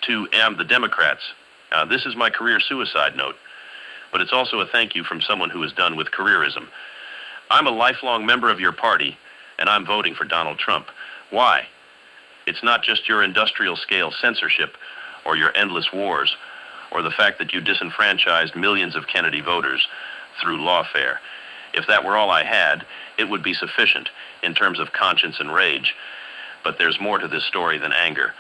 to the Democrats. This is my career suicide note, but it's also a thank you from someone who is done with careerism. I'm a lifelong member of your party, and I'm voting for Donald Trump. Why? It's not just your industrial-scale censorship or your endless wars or the fact that you disenfranchised millions of Kennedy voters through lawfare. If that were all I had, it would be sufficient in terms of conscience and rage. But there's more to this story than anger.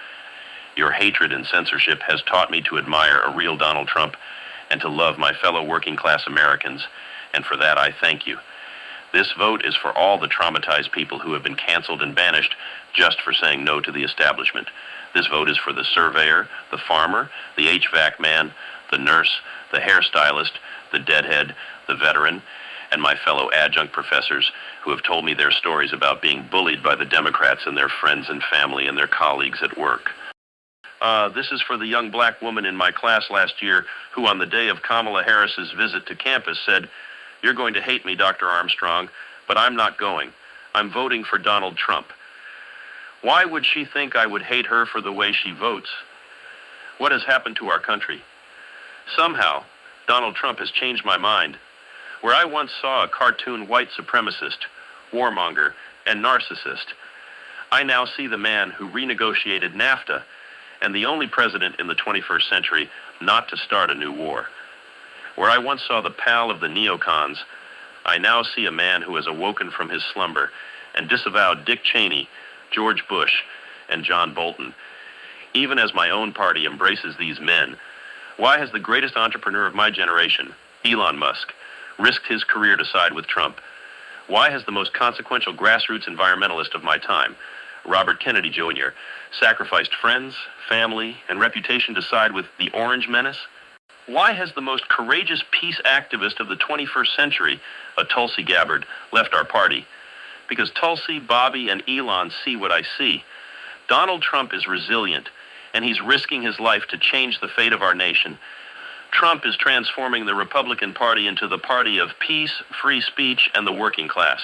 Your hatred and censorship has taught me to admire a real Donald Trump and to love my fellow working-class Americans, and for that I thank you. This vote is for all the traumatized people who have been canceled and banished just for saying no to the establishment. This vote is for the surveyor, the farmer, the HVAC man, the nurse, the hairstylist, the deadhead, the veteran, and my fellow adjunct professors who have told me their stories about being bullied by the Democrats and their friends and family and their colleagues at work. This is for the young black woman in my class last year who on the day of Kamala Harris's visit to campus said, "You're going to hate me, Dr. Armstrong, but I'm not going. I'm voting for Donald Trump." Why would she think I would hate her for the way she votes? What has happened to our country? Somehow, Donald Trump has changed my mind. Where I once saw a cartoon white supremacist, warmonger, and narcissist, I now see the man who renegotiated NAFTA and the only president in the 21st century not to start a new war. Where I once saw the pal of the neocons, I now see a man who has awoken from his slumber and disavowed Dick Cheney, George Bush, and John Bolton. Even as my own party embraces these men, why has the greatest entrepreneur of my generation, Elon Musk, risked his career to side with Trump? Why has the most consequential grassroots environmentalist of my time, Robert Kennedy Jr., sacrificed friends, family, and reputation to side with the Orange Menace? Why has the most courageous peace activist of the 21st century, a Tulsi Gabbard, left our party? Because Tulsi, Bobby, and Elon see what I see. Donald Trump is resilient, and he's risking his life to change the fate of our nation. Trump is transforming the Republican Party into the party of peace, free speech, and the working class.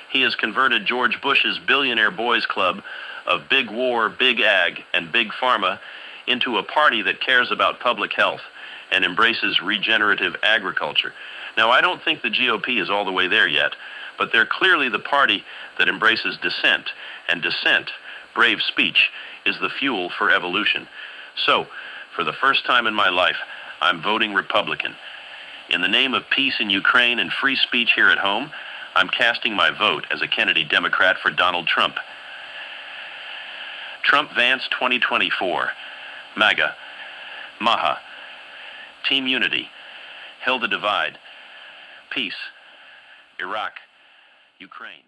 He has converted George Bush's billionaire boys club of big war, big ag, and big pharma into a party that cares about public health and embraces regenerative agriculture. Now, I don't think the GOP is all the way there yet, but they're clearly the party that embraces dissent, and dissent, brave speech, is the fuel for evolution. So, for the first time in my life, I'm voting Republican. In the name of peace in Ukraine and free speech here at home, I'm casting my vote as a Kennedy Democrat for Donald Trump. Trump-Vance 2024. MAGA. Maha. Team Unity. Heal the Divide. Peace. Iraq. Ukraine.